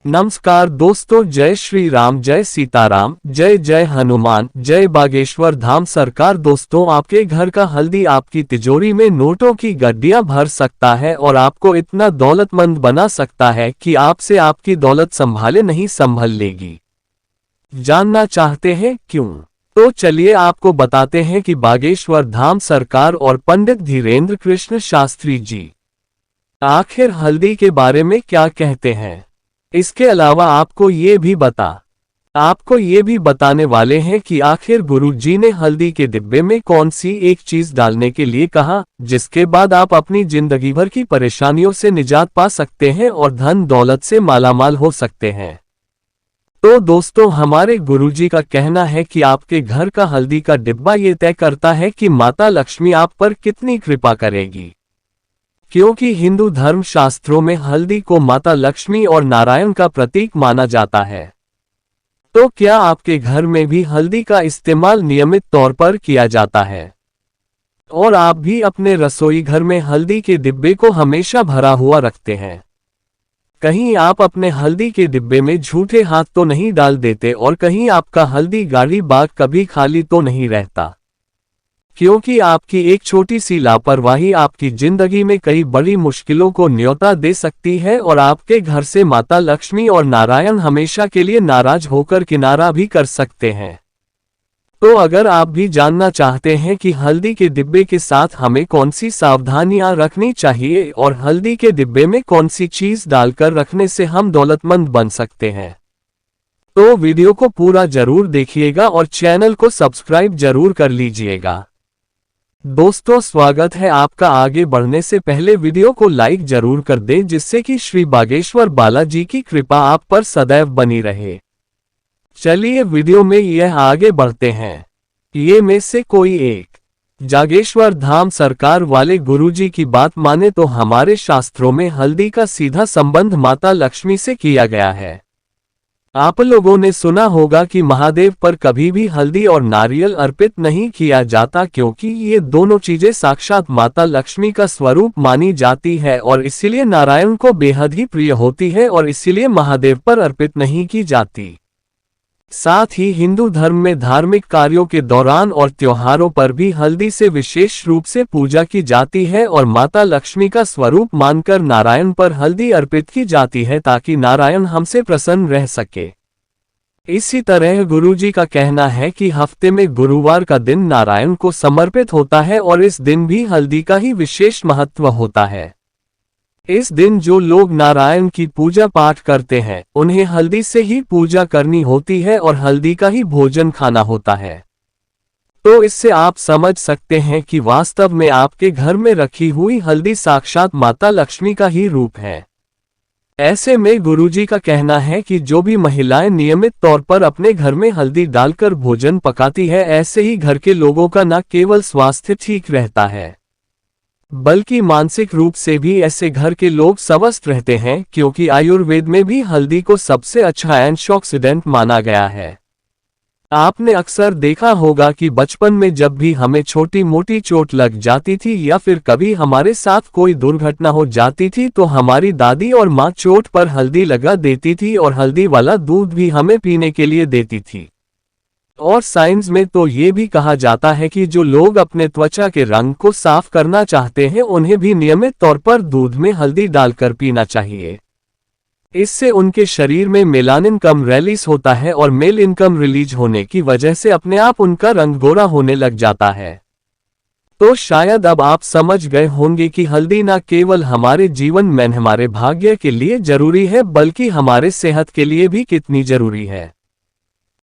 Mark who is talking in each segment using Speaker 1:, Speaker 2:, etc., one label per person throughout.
Speaker 1: नमस्कार दोस्तों, जय श्री राम, जय सीताराम, जय जय हनुमान, जय बागेश्वर धाम सरकार। दोस्तों, आपके घर का हल्दी आपकी तिजोरी में नोटों की गड्डियां भर सकता है और आपको इतना दौलतमंद बना सकता है कि आपसे आपकी दौलत संभाले नहीं संभल लेगी। जानना चाहते हैं क्यों? तो चलिए आपको बताते हैं कि बागेश्वर धाम सरकार और पंडित धीरेन्द्र कृष्ण शास्त्री जी आखिर हल्दी के बारे में क्या कहते हैं। इसके अलावा आपको ये भी बताने वाले हैं कि आखिर गुरु जी ने हल्दी के डिब्बे में कौन सी एक चीज डालने के लिए कहा, जिसके बाद आप अपनी जिंदगी भर की परेशानियों से निजात पा सकते हैं और धन दौलत से मालामाल हो सकते हैं। तो दोस्तों, हमारे गुरुजी का कहना है कि आपके घर का हल्दी का डिब्बा ये तय करता है कि माता लक्ष्मी आप पर कितनी कृपा करेगी, क्योंकि हिंदू धर्म शास्त्रों में हल्दी को माता लक्ष्मी और नारायण का प्रतीक माना जाता है। तो क्या आपके घर में भी हल्दी का इस्तेमाल नियमित तौर पर किया जाता है और आप भी अपने रसोई घर में हल्दी के डिब्बे को हमेशा भरा हुआ रखते हैं? कहीं आप अपने हल्दी के डिब्बे में झूठे हाथ तो नहीं डाल देते और कहीं आपका हल्दी गाड़ी बाग कभी खाली तो नहीं रहता, क्योंकि आपकी एक छोटी सी लापरवाही आपकी जिंदगी में कई बड़ी मुश्किलों को न्योता दे सकती है और आपके घर से माता लक्ष्मी और नारायण हमेशा के लिए नाराज होकर किनारा भी कर सकते हैं। तो अगर आप भी जानना चाहते हैं कि हल्दी के डिब्बे के साथ हमें कौन सी सावधानियां रखनी चाहिए और हल्दी के डिब्बे में कौन सी चीज डालकर रखने से हम दौलतमंद बन सकते हैं, तो वीडियो को पूरा जरूर देखिएगा और चैनल को सब्सक्राइब जरूर कर लीजिएगा। दोस्तों, स्वागत है आपका। आगे बढ़ने से पहले वीडियो को लाइक जरूर कर दें, जिससे कि श्री बागेश्वर बालाजी की कृपा आप पर सदैव बनी रहे। चलिए वीडियो में यह आगे बढ़ते हैं। ये में से कोई एक जागेश्वर धाम सरकार वाले गुरुजी की बात माने तो हमारे शास्त्रों में हल्दी का सीधा संबंध माता लक्ष्मी से किया गया है। आप लोगों ने सुना होगा कि महादेव पर कभी भी हल्दी और नारियल अर्पित नहीं किया जाता, क्योंकि ये दोनों चीजें साक्षात माता लक्ष्मी का स्वरूप मानी जाती है और इसीलिए नारायण को बेहद ही प्रिय होती है और इसीलिए महादेव पर अर्पित नहीं की जाती। साथ ही हिंदू धर्म में धार्मिक कार्यों के दौरान और त्योहारों पर भी हल्दी से विशेष रूप से पूजा की जाती है और माता लक्ष्मी का स्वरूप मानकर नारायण पर हल्दी अर्पित की जाती है, ताकि नारायण हमसे प्रसन्न रह सके। इसी तरह गुरुजी का कहना है कि हफ्ते में गुरुवार का दिन नारायण को समर्पित होता है और इस दिन भी हल्दी का ही विशेष महत्व होता है। इस दिन जो लोग नारायण की पूजा पाठ करते हैं उन्हें हल्दी से ही पूजा करनी होती है और हल्दी का ही भोजन खाना होता है। तो इससे आप समझ सकते हैं कि वास्तव में आपके घर में रखी हुई हल्दी साक्षात माता लक्ष्मी का ही रूप है। ऐसे में गुरुजी का कहना है कि जो भी महिलाएं नियमित तौर पर अपने घर में हल्दी डालकर भोजन पकाती है, ऐसे ही घर के लोगों का न केवल स्वास्थ्य ठीक रहता है बल्कि मानसिक रूप से भी ऐसे घर के लोग स्वस्थ रहते हैं, क्योंकि आयुर्वेद में भी हल्दी को सबसे अच्छा एंटीऑक्सीडेंट माना गया है। आपने अक्सर देखा होगा कि बचपन में जब भी हमें छोटी मोटी चोट लग जाती थी या फिर कभी हमारे साथ कोई दुर्घटना हो जाती थी तो हमारी दादी और माँ चोट पर हल्दी लगा देती थी और हल्दी वाला दूध भी हमें पीने के लिए देती थी। और साइंस में तो ये भी कहा जाता है कि जो लोग अपने त्वचा के रंग को साफ करना चाहते हैं उन्हें भी नियमित तौर पर दूध में हल्दी डालकर पीना चाहिए। इससे उनके शरीर में मेलानिन कम रिलीज होता है और मेल इनकम रिलीज होने की वजह से अपने आप उनका रंग गोरा होने लग जाता है। तो शायद अब आप समझ गए होंगे कि हल्दी न केवल हमारे जीवन में हमारे भाग्य के लिए जरूरी है बल्कि हमारे सेहत के लिए भी कितनी जरूरी है।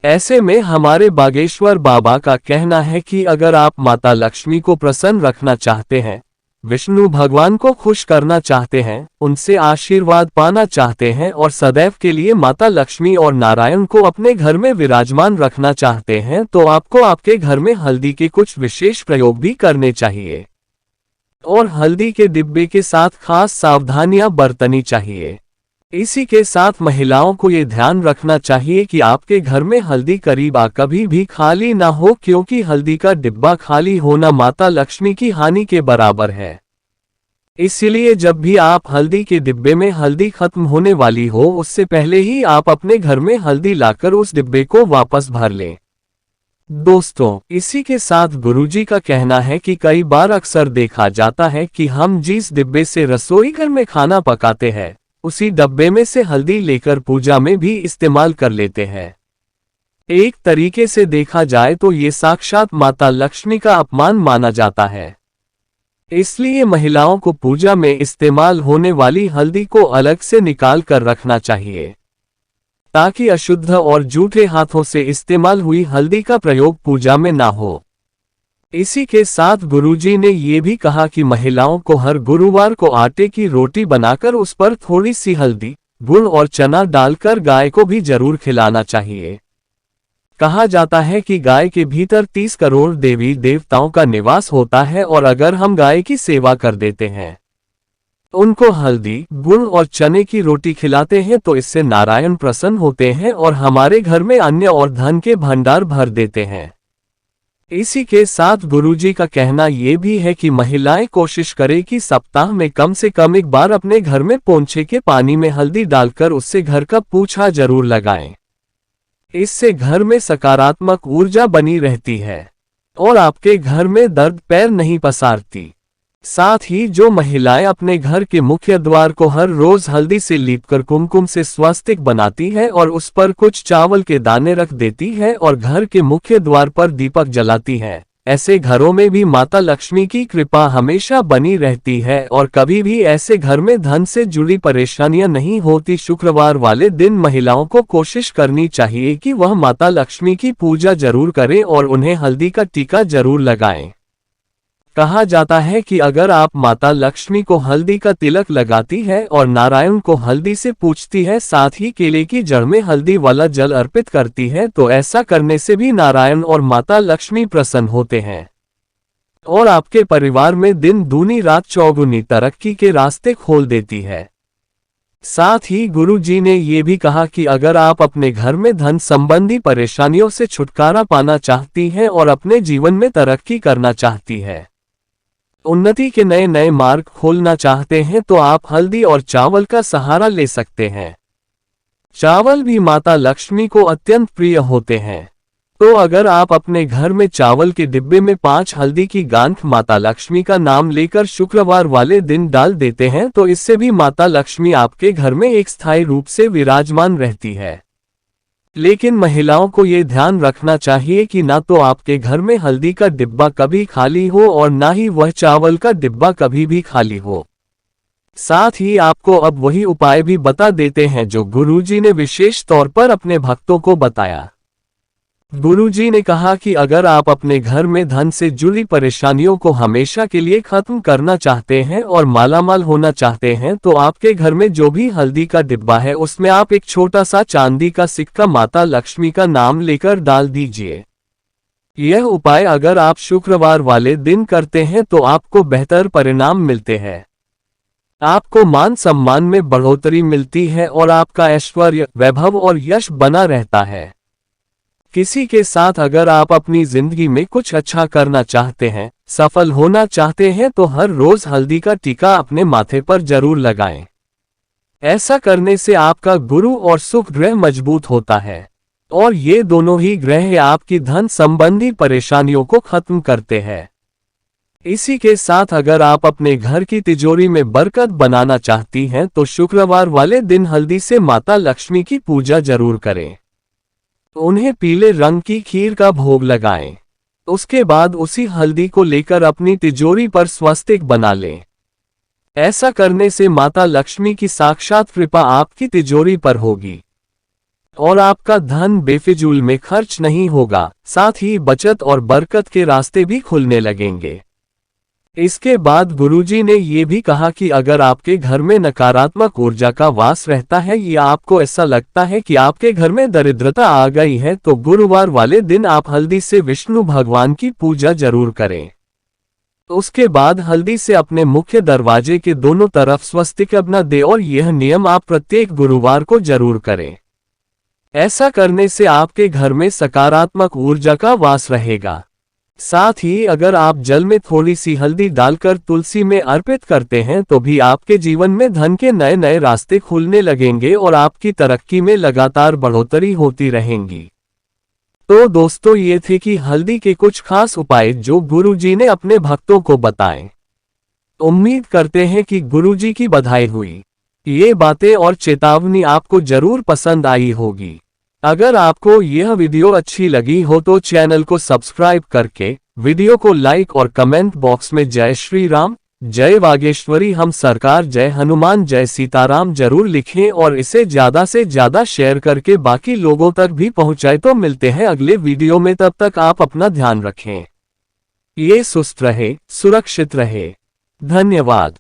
Speaker 1: ऐसे में हमारे बागेश्वर बाबा का कहना है कि अगर आप माता लक्ष्मी को प्रसन्न रखना चाहते हैं, विष्णु भगवान को खुश करना चाहते हैं, उनसे आशीर्वाद पाना चाहते हैं और सदैव के लिए माता लक्ष्मी और नारायण को अपने घर में विराजमान रखना चाहते हैं, तो आपको आपके घर में हल्दी के कुछ विशेष प्रयोग भी करने चाहिए और हल्दी के डिब्बे के साथ खास सावधानियां बरतनी चाहिए। इसी के साथ महिलाओं को ये ध्यान रखना चाहिए कि आपके घर में हल्दी करीब कभी भी खाली ना हो, क्योंकि हल्दी का डिब्बा खाली होना माता लक्ष्मी की हानि के बराबर है। इसलिए जब भी आप हल्दी के डिब्बे में हल्दी खत्म होने वाली हो उससे पहले ही आप अपने घर में हल्दी लाकर उस डिब्बे को वापस भर लें। दोस्तों, इसी के साथ गुरुजी का कहना है कि कई बार अक्सर देखा जाता है कि हम जिस डिब्बे से रसोई घर में खाना पकाते हैं उसी डब्बे में से हल्दी लेकर पूजा में भी इस्तेमाल कर लेते हैं। एक तरीके से देखा जाए तो ये साक्षात माता लक्ष्मी का अपमान माना जाता है। इसलिए महिलाओं को पूजा में इस्तेमाल होने वाली हल्दी को अलग से निकाल कर रखना चाहिए ताकि अशुद्ध और जूठे हाथों से इस्तेमाल हुई हल्दी का प्रयोग पूजा में ना हो। इसी के साथ गुरुजी ने ये भी कहा कि महिलाओं को हर गुरुवार को आटे की रोटी बनाकर उस पर थोड़ी सी हल्दी, गुड़ और चना डालकर गाय को भी जरूर खिलाना चाहिए। कहा जाता है कि गाय के भीतर 30 करोड़ देवी देवताओं का निवास होता है और अगर हम गाय की सेवा कर देते हैं, उनको हल्दी, गुड़ और चने की रोटी खिलाते हैं तो इससे नारायण प्रसन्न होते हैं और हमारे घर में अन्न और धन के भंडार भर देते हैं। इसी के साथ गुरुजी का कहना यह भी है कि महिलाएं कोशिश करें कि सप्ताह में कम से कम एक बार अपने घर में पोंछे के पानी में हल्दी डालकर उससे घर का पोछा जरूर लगाएं। इससे घर में सकारात्मक ऊर्जा बनी रहती है और आपके घर में दर्द पैर नहीं पसारती। साथ ही जो महिलाएं अपने घर के मुख्य द्वार को हर रोज हल्दी से लीपकर कुमकुम से स्वास्तिक बनाती है और उस पर कुछ चावल के दाने रख देती है और घर के मुख्य द्वार पर दीपक जलाती है, ऐसे घरों में भी माता लक्ष्मी की कृपा हमेशा बनी रहती है और कभी भी ऐसे घर में धन से जुड़ी परेशानियां नहीं होती। शुक्रवार वाले दिन महिलाओं को कोशिश करनी चाहिए कि वह माता लक्ष्मी की पूजा जरूर करें और उन्हें हल्दी का टीका जरूर लगाएं। कहा जाता है कि अगर आप माता लक्ष्मी को हल्दी का तिलक लगाती है और नारायण को हल्दी से पूजती है, साथ ही केले की जड़ में हल्दी वाला जल अर्पित करती है, तो ऐसा करने से भी नारायण और माता लक्ष्मी प्रसन्न होते हैं और आपके परिवार में दिन दूनी रात चौगुनी तरक्की के रास्ते खोल देती है। साथ ही गुरु जी ने ये भी कहा कि अगर आप अपने घर में धन संबंधी परेशानियों से छुटकारा पाना चाहती हैं और अपने जीवन में तरक्की करना चाहती है, उन्नति के नए नए मार्ग खोलना चाहते हैं, तो आप हल्दी और चावल का सहारा ले सकते हैं। चावल भी माता लक्ष्मी को अत्यंत प्रिय होते हैं, तो अगर आप अपने घर में चावल के डिब्बे में 5 हल्दी की गांठ माता लक्ष्मी का नाम लेकर शुक्रवार वाले दिन डाल देते हैं तो इससे भी माता लक्ष्मी आपके घर में एक स्थायी रूप से विराजमान रहती है। लेकिन महिलाओं को ये ध्यान रखना चाहिए कि ना तो आपके घर में हल्दी का डिब्बा कभी खाली हो और ना ही वह चावल का डिब्बा कभी भी खाली हो। साथ ही आपको अब वही उपाय भी बता देते हैं जो गुरुजी ने विशेष तौर पर अपने भक्तों को बताया। गुरुजी ने कहा कि अगर आप अपने घर में धन से जुड़ी परेशानियों को हमेशा के लिए खत्म करना चाहते हैं और मालामाल होना चाहते हैं, तो आपके घर में जो भी हल्दी का डिब्बा है उसमें आप एक छोटा सा चांदी का सिक्का माता लक्ष्मी का नाम लेकर डाल दीजिए। यह उपाय अगर आप शुक्रवार वाले दिन करते हैं तो आपको बेहतर परिणाम मिलते हैं। आपको मान सम्मान में बढ़ोतरी मिलती है और आपका ऐश्वर्य, वैभव और यश बना रहता है। किसी के साथ अगर आप अपनी जिंदगी में कुछ अच्छा करना चाहते हैं, सफल होना चाहते हैं, तो हर रोज हल्दी का टीका अपने माथे पर जरूर लगाएं। ऐसा करने से आपका गुरु और सुख ग्रह मजबूत होता है और ये दोनों ही ग्रह आपकी धन संबंधी परेशानियों को खत्म करते हैं। इसी के साथ अगर आप अपने घर की तिजोरी में बरकत बनाना चाहती हैं तो शुक्रवार वाले दिन हल्दी से माता लक्ष्मी की पूजा जरूर करें। उन्हें पीले रंग की खीर का भोग लगाएं। उसके बाद उसी हल्दी को लेकर अपनी तिजोरी पर स्वस्तिक बना लें। ऐसा करने से माता लक्ष्मी की साक्षात कृपा आपकी तिजोरी पर होगी और आपका धन बेफिजूल में खर्च नहीं होगा, साथ ही बचत और बरकत के रास्ते भी खुलने लगेंगे। इसके बाद गुरुजी ने ये भी कहा कि अगर आपके घर में नकारात्मक ऊर्जा का वास रहता है या आपको ऐसा लगता है कि आपके घर में दरिद्रता आ गई है, तो गुरुवार वाले दिन आप हल्दी से विष्णु भगवान की पूजा जरूर करें। उसके बाद हल्दी से अपने मुख्य दरवाजे के दोनों तरफ स्वस्तिक बना दें और यह नियम आप प्रत्येक गुरुवार को जरूर करें। ऐसा करने से आपके घर में सकारात्मक ऊर्जा का वास रहेगा साथ ही अगर आप जल में थोड़ी सी हल्दी डालकर तुलसी में अर्पित करते हैं तो भी आपके जीवन में धन के नए नए रास्ते खुलने लगेंगे और आपकी तरक्की में लगातार बढ़ोतरी होती रहेंगी। तो दोस्तों, ये थे कि हल्दी के कुछ खास उपाय जो गुरुजी ने अपने भक्तों को बताए। उम्मीद करते हैं कि गुरुजी की बधाई हुई ये बातें और चेतावनी आपको जरूर पसंद आई होगी। अगर आपको यह वीडियो अच्छी लगी हो तो चैनल को सब्सक्राइब करके वीडियो को लाइक और कमेंट बॉक्स में जय श्री राम, जय बागेश्वरी हम सरकार, जय हनुमान, जय सीताराम जरूर लिखें और इसे ज्यादा से ज्यादा शेयर करके बाकी लोगों तक भी पहुंचाए। तो मिलते हैं अगले वीडियो में, तब तक आप अपना ध्यान रखें। ये सुस्त रहे, सुरक्षित रहे। धन्यवाद।